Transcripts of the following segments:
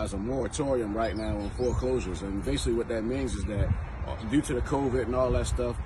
exercise a moratorium right now on foreclosures. And basically what that means is that due to the COVID and all that stuff,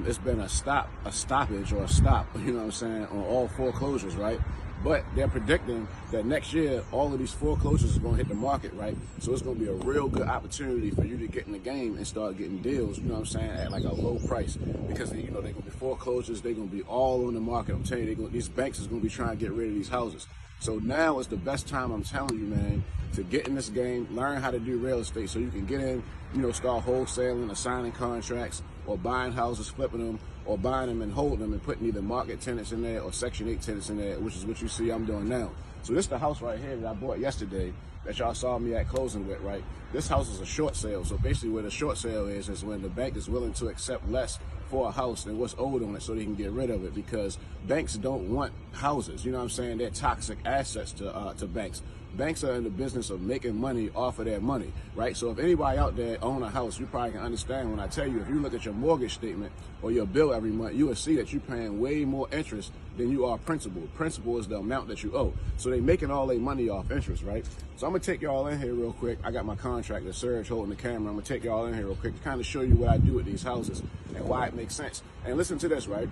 it's been a stoppage or a stop, you know what I'm saying, on all foreclosures, right? But they're predicting that next year, all of these foreclosures are going to hit the market, right? So it's going to be a real good opportunity for you to get in the game and start getting deals, you know what I'm saying, at like a low price. Because, you know, they're going to be foreclosures, they're going to be all on the market. I'm telling you, these banks is going to be trying to get rid of these houses. So now is the best time, I'm telling you, man, to get in this game, learn how to do real estate so you can get in, you know, start wholesaling or signing contracts or buying houses, flipping them, or buying them and holding them and putting either market tenants in there or Section 8 tenants in there, which is what you see I'm doing now. So this is the house right here that I bought yesterday that y'all saw me at closing with, right? This house is a short sale. So basically what a short sale is when the bank is willing to accept less for a house than what's owed on it so they can get rid of it, because banks don't want houses. You know what I'm saying? They're toxic assets to banks. Banks are in the business of making money off of their money, right? So if anybody out there own a house, you probably can understand when I tell you, if you look at your mortgage statement or your bill every month, you will see that you're paying way more interest than you are principal. Principal is the amount that you owe. So they're making all their money off interest, right? So I'm gonna take y'all in here real quick. I got my contractor, Serge, holding the camera. I'm gonna take y'all in here real quick to kind of show you what I do with these houses and why it makes sense. And listen to this, right?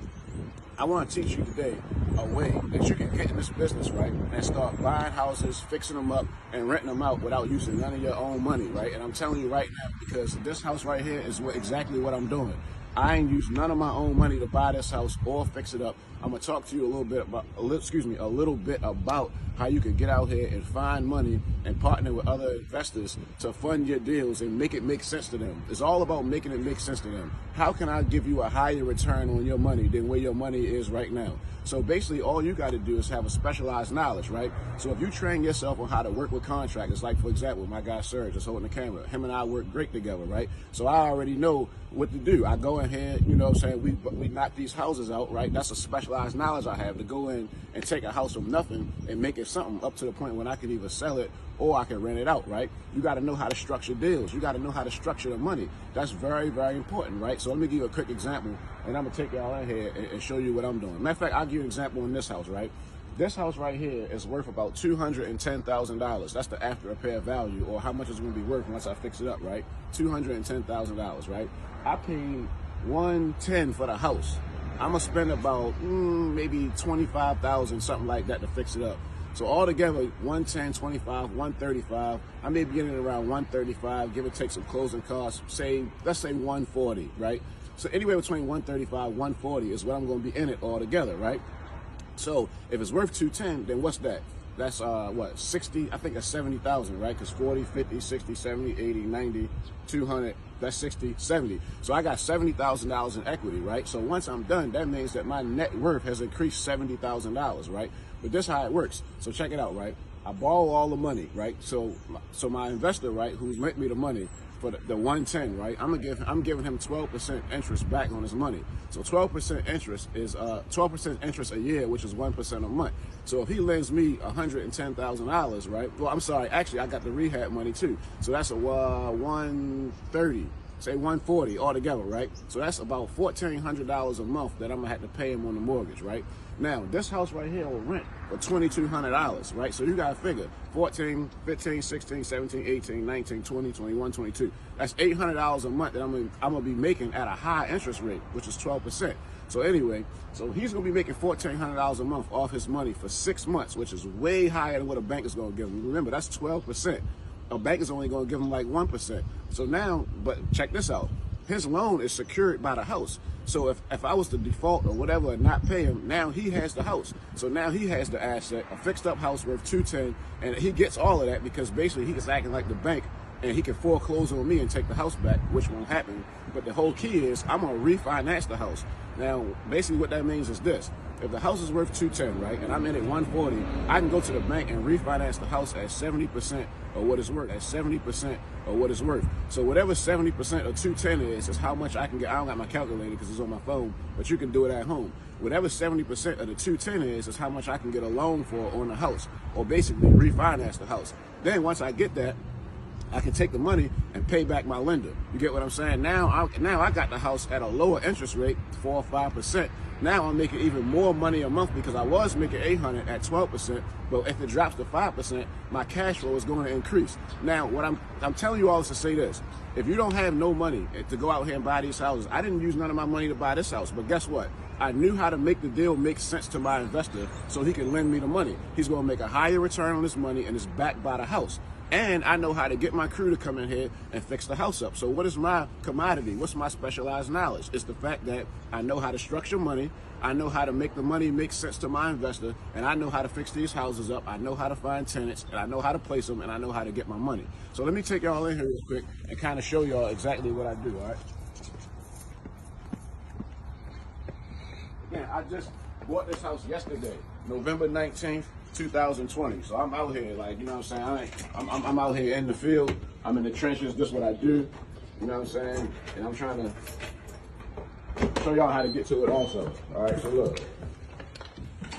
I want to teach you today a way that you can get in this business, right, and start buying houses, fixing them up, and renting them out without using none of your own money, right? And I'm telling you right now, because this house right here is exactly what I'm doing. I ain't used none of my own money to buy this house or fix it up. I'm gonna talk to you a little bit about how you can get out here and find money and partner with other investors to fund your deals and make it make sense to them. It's all about making it make sense to them. How can I give you a higher return on your money than where your money is right now? So basically all you got to do is have a specialized knowledge, right? So if you train yourself on how to work with contractors, like for example, my guy Serge is holding the camera. Him and I work great together, right? So I already know what to do. I go in here, you know what I'm saying, we knock these houses out, right? That's a specialized knowledge I have, to go in and take a house from nothing and make it something up to the point when I can either sell it or I can rent it out, right? You got to know how to structure deals. You got to know how to structure the money. That's very, very important, right? So let me give you a quick example, and I'm going to take y'all in here and show you what I'm doing. Matter of fact, I'll give you an example in this house, right? This house right here is worth about $210,000. That's the after repair value, or how much it's going to be worth once I fix it up, right? $210,000, right? I paid $110 for the house. I'm gonna spend about maybe $25,000, something like that, to fix it up. So altogether, 110, 25, 135. I may be getting it around 135, give or take some closing costs. Let's say 140, right? So anywhere between 135, 140 is what I'm going to be in it altogether, right? So if it's worth 210, then what's that? That's what, 60? I think that's 70,000, right? Because 40, 50, 60, 70, 80, 90, 200. That's 60, 70. So I got $70,000 in equity, right? So once I'm done, that means that my net worth has increased $70,000, right? But this is how it works. So check it out, right? I borrow all the money, right? So my investor, right, who's lent me the money for the 110, right? I'm giving him 12% interest back on his money. So 12% interest is 12% interest a year, which is 1% a month. So if he lends me $110,000, right? Well, I'm sorry, actually I got the rehab money too. So that's a 130. Say 140 altogether, right? So that's about $1,400 a month that I'm gonna have to pay him on the mortgage, right? Now, this house right here will rent for $2,200, right? So you gotta figure 14, 15, 16, 17, 18, 19, 20, 21, 22. That's $800 a month that I'm gonna be making at a high interest rate, which is 12%. So anyway, so he's gonna be making $1,400 a month off his money for 6 months, which is way higher than what a bank is gonna give him. Remember, that's 12%. A bank is only going to give him like 1%. So now, but check this out. His loan is secured by the house. So if I was to default or whatever and not pay him, now he has the house. So now he has the asset, a fixed up house worth $210, and he gets all of that because basically he is acting like the bank, and he can foreclose on me and take the house back, which won't happen. But the whole key is I'm going to refinance the house. Now, basically what that means is this. If the house is worth $210, right, and I'm in at 140, I can go to the bank and refinance the house at 70% of what it's worth, at 70% of what it's worth. So whatever 70% of 210 is how much I can get. I don't got my calculator because it's on my phone, but you can do it at home. Whatever 70% of the 210 is how much I can get a loan for on the house, or basically refinance the house. Then once I get that, I can take the money and pay back my lender. You get what I'm saying? Now I got the house at a lower interest rate, 4 or 5%. Now I'm making even more money a month because I was making $800 at 12%, but if it drops to 5%, my cash flow is going to increase. Now, what I'm telling you all is to say this: if you don't have no money to go out here and buy these houses, I didn't use none of my money to buy this house, but guess what? I knew how to make the deal make sense to my investor so he can lend me the money. He's going to make a higher return on this money, and it's backed by the house. And I know how to get my crew to come in here and fix the house up. So what is my commodity? What's my specialized knowledge? It's the fact that I know how to structure money, I know how to make the money make sense to my investor, and I know how to fix these houses up, I know how to find tenants, and I know how to place them, and I know how to get my money. So let me take y'all in here real quick and kind of show y'all exactly what I do, all right? Again, I just bought this house yesterday, November 19th, 2020. So I'm out here, like, you know what I'm saying? I'm out here in the field. I'm in the trenches. This is what I do. You know what I'm saying? And I'm trying to show y'all how to get to it also. All right, so look.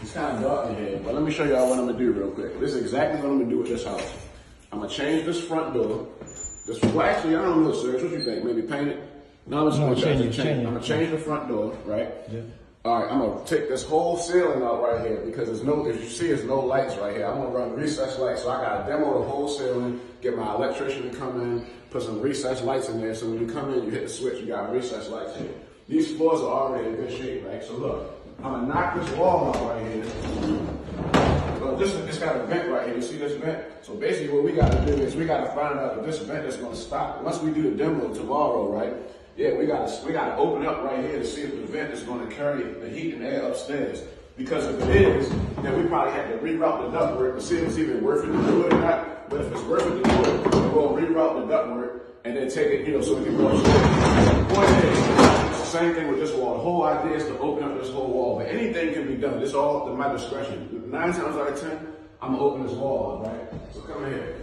It's kind of dark in here, but let me show y'all what I'm going to do real quick. This is exactly what I'm going to do with this house. I'm going to change this front door. Well, actually, I don't know, Serge. What you think? Maybe paint it? No, I'm just going to change it. I'm going to change the front door, right? Yeah. All right, I'm gonna take this whole ceiling out right here because there's no, if you see, there's no lights right here. I'm gonna run recessed lights, so I gotta demo the whole ceiling, get my electrician to come in, put some recessed lights in there, so when you come in, you hit the switch, you got recessed lights here. These floors are already in good shape, right? So look, I'm gonna knock this wall out right here. Well, it's got a vent right here, you see this vent? So basically what we gotta do is we gotta find out if this vent is gonna stop. Once we do the demo tomorrow, right? Yeah, we gotta open up right here to see if the vent is going to carry the heat and air upstairs. Because if it is, then we probably have to reroute the ductwork to see if it's even worth it to do it or not. But if it's worth it to do it, we're going to reroute the ductwork and then take it, you know, so we can go upstairs. The point is, it's the same thing with this wall. The whole idea is to open up this whole wall, but anything can be done. It's all at my discretion. 9 times out of 10, I'm gonna open this wall up, right? So come here.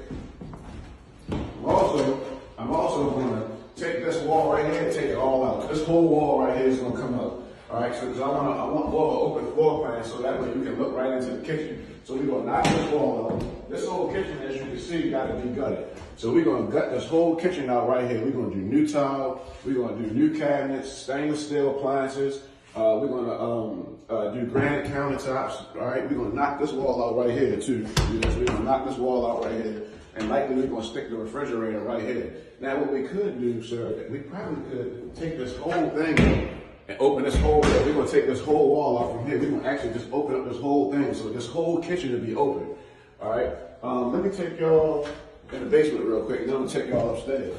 I'm also gonna take this wall right here and take it all out. This whole wall right here is gonna come out. All right, so because I want more of an open floor plan so that way you can look right into the kitchen. So we're gonna knock this wall out. This whole kitchen, as you can see, gotta be gutted. So we're gonna gut this whole kitchen out right here. We're gonna do new tile, we're gonna do new cabinets, stainless steel appliances, we're gonna do granite countertops, all right? We're gonna knock this wall out right here too. We're gonna knock this wall out right here. And likely we're gonna stick the refrigerator right here. Now what we could do, sir, we probably could take this whole thing and open this whole, we're gonna take this whole wall out from here. We're gonna actually just open up this whole thing. So this whole kitchen will be open, all right? Let me take y'all in the basement real quick, and then I'm gonna take y'all upstairs.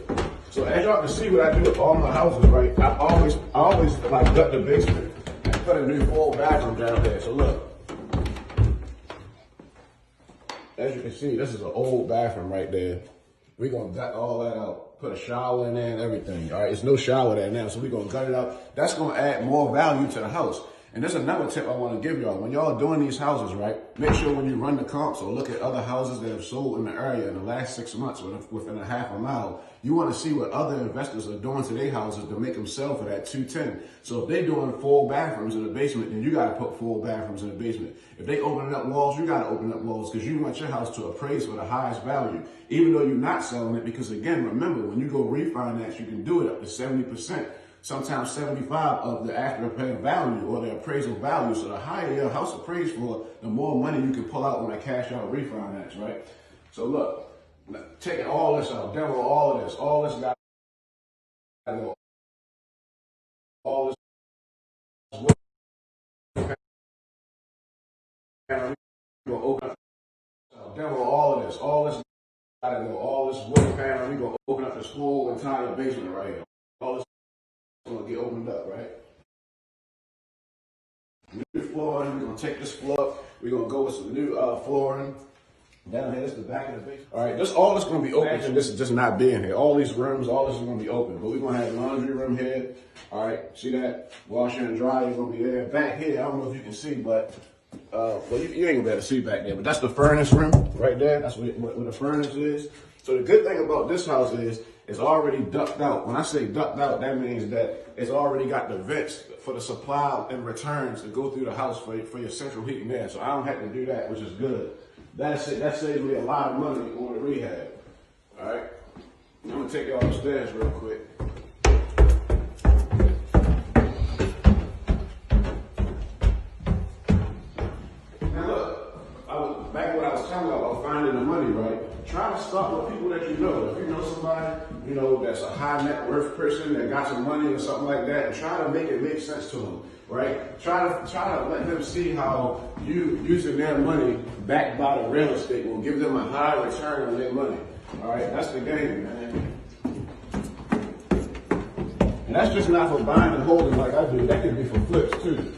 So as y'all can see what I do with all my houses, right? I always like gut the basement and put a new full bathroom down there. So look. As you can see, this is an old bathroom right there. We're gonna gut all that out, put a shower in there and everything. All right, there's no shower there now, so we're gonna gut it out. That's gonna add more value to the house. And there's another tip I wanna give y'all. When y'all doing these houses, right, make sure when you run the comps or look at other houses that have sold in the area in the last 6 months within a half a mile, you wanna see what other investors are doing to their houses to make them sell for that 210. So if they're doing full bathrooms in the basement, then you gotta put full bathrooms in the basement. If they opening up walls, you gotta open up walls because you want your house to appraise for the highest value, even though you're not selling it. Because again, remember, when you go refinance, you can do it up to 70%. Sometimes 75 of the after repair value or the appraisal value. So the higher your house appraised for, the more money you can pull out when I cash out refinance, right? So look, taking all this out, demo all this got to go. All this gonna open up, demo all this gotta go, all this wood panel, we gonna open up this whole entire basement right here. All this gonna get opened up, right? New flooring, we're gonna take this floor, we're gonna go with some new flooring. Down here, this is the back of the basement. All right, all this gonna be open, and this is just not being here. All these rooms, all this is gonna be open. But we're gonna have laundry room here. All right, see that? Washer and dryer is gonna be there. Back here, I don't know if you can see, but well, you ain't gonna be able to see back there, but that's the furnace room right there. That's where the furnace is. So the good thing about this house is it's already ducted out. When I say ducted out, that means that it's already got the vents for the supply and returns to go through the house for your central heating there. So I don't have to do that, which is good. That saves me a lot of money on the rehab. All right. I'm gonna take y'all upstairs real quick. Now look, back what I was telling you about finding the money, right? Try to start with people that you know. If you know somebody, you know, that's a high net worth person that got some money or something like that, and try to make it make sense to them, right? Try to let them see how you using their money backed by the real estate will give them a high return on their money. All right, that's the game, man. And that's just not for buying and holding like I do. That could be for flips too.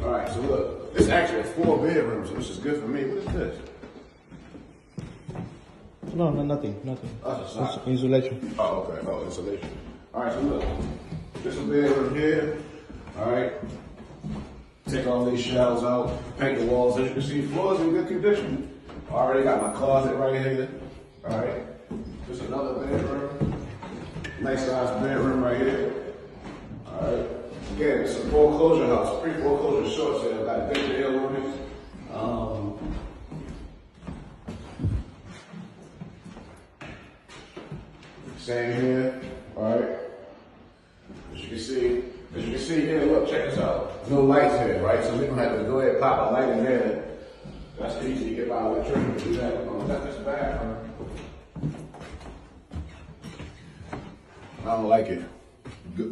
All right, so look, this is actually a 4 bedrooms, which is good for me. What is this? No, nothing. That's a Insulation. Oh, okay. Oh, insulation. All right, so look, this is a bedroom here. All right. Take all these shelves out, paint the walls. As you can see, floor's in good condition. I already got my closet right here. All right. This is another bedroom. Nice sized bedroom right here. All right. Again, it's a foreclosure house, pre-foreclosure short sale. Got a big deal on it. Same here. All right. As you can see here, look, check this out. No lights here, right? So we're gonna have to go ahead and pop a light in there. That's easy to get by electrician to do that. That's this bathroom. I don't like it.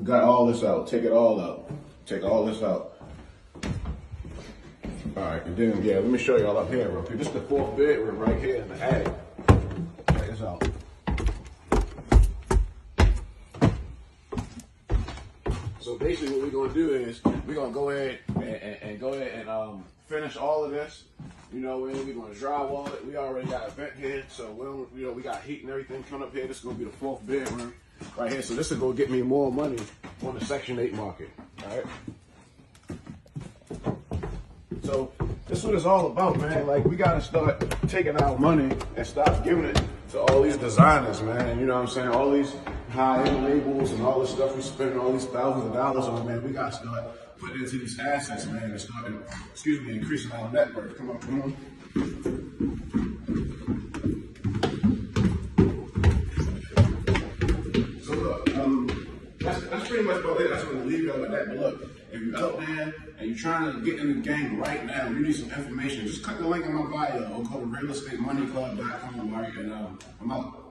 Got all this out. Take it all out. Take all this out. All right, and then yeah, let me show y'all up here real quick. This is the 4th bedroom right here in the attic. Check this out. So basically, what we're gonna do is we're gonna go ahead and finish all of this. You know, we're gonna drywall it. We already got a vent here, so we got heat and everything coming up here. This is gonna be the 4th bedroom right here. So this is gonna get me more money on the Section 8 market. All right. So this is what it's all about, man. Like, we gotta start taking our money and stop giving it to all these designers, man. You know what I'm saying? All these high-end labels and all this stuff we spending all these thousands of dollars on, man. We gotta start putting into these assets, man, and start, increasing our net worth. Come on. So look, that's pretty much about it. That's what I'm gonna leave y'all with that. But look, if you're out there and you're trying to get in the game right now, you need some information, just click the link in my bio or go to realestatemoneyclub.com, right? And I'm out.